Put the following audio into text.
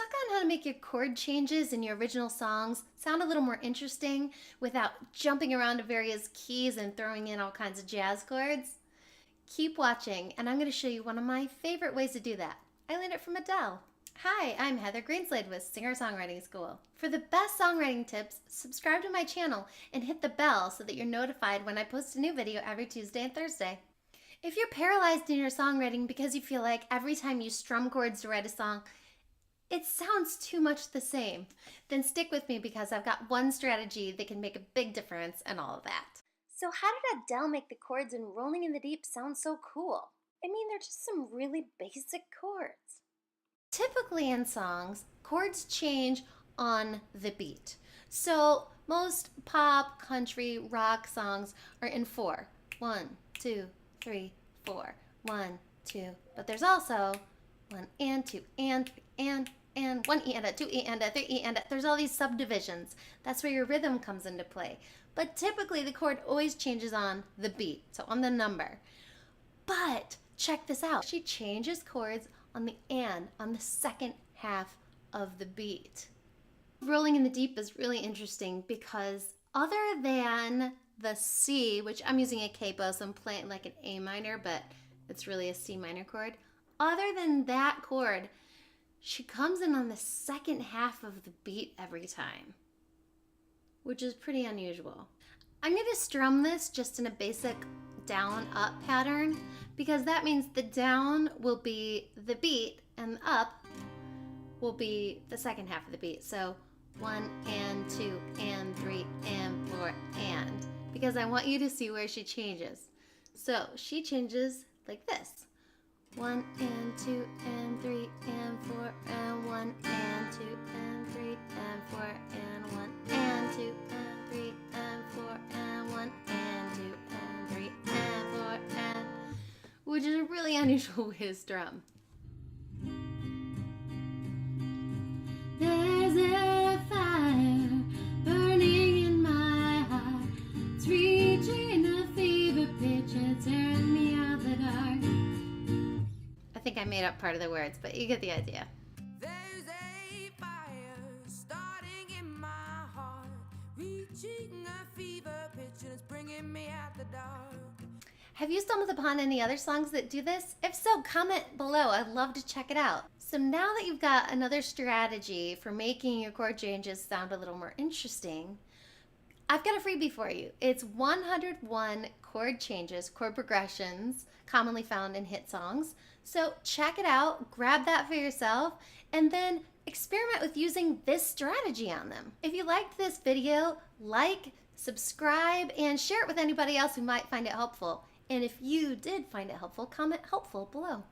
stuck on how to make your chord changes in your original songs sound a little more interesting without jumping around to various keys and throwing in all kinds of jazz chords? Keep watching, and I'm going to show you one of my favorite ways to do that. I learned it from Adele. Hi, I'm Heather Greenslade with Singer-Songwriting School. For the best songwriting tips, subscribe to my channel and hit the bell so that you're notified when I post a new video every Tuesday and Thursday. If you're paralyzed in your songwriting because you feel like every time you strum chords to write a song, it sounds too much the same, then stick with me because I've got one strategy that can make a big difference in all of that. So how did Adele make the chords in Rolling in the Deep sound so cool? I mean, they're just some really basic chords. Typically in songs, chords change on the beat. So most pop, country, rock songs are in 4. 1, 2, 3, 4. 1, 2. But there's also 1 and 2 and 3 and 1 E and a 2 E and a 3 E and a. There's all these subdivisions. That's where your rhythm comes into play. But typically the chord always changes on the beat, so on the number. But check this out. She changes chords on the and on the second half of the beat. Rolling in the Deep is really interesting because other than the C, which I'm using a capo, so I'm playing like an A minor, but it's really a C minor chord. Other than that chord, she comes in on the second half of the beat every time, which is pretty unusual. I'm going to strum this just in a basic down-up pattern because that means the down will be the beat and the up will be the second half of the beat. So 1 and 2 and 3 and 4 and, because I want you to see where she changes. So she changes like this. 1 and 2 and 3 and 4 and 1 and 2 and 3 and 4 and 1 and 2 and 3 and 4 and 1 and 2 and 3 and 4 and, which is a really unusual way to strum. There's a fire burning in my heart. It's reaching a fever pitch and tearing me out the dark. I think I made up part of the words, but you get the idea. There's a fire starting in my heart, reaching a fever pitch and it's bringing me out the dark. Have you stumbled upon any other songs that do this? If so, comment below. I'd love to check it out. So now that you've got another strategy for making your chord changes sound a little more interesting, I've got a freebie for you. It's 101 chord changes, chord progressions, commonly found in hit songs. So check it out, grab that for yourself, and then experiment with using this strategy on them. If you liked this video, like, subscribe, and share it with anybody else who might find it helpful. And if you did find it helpful, comment helpful below.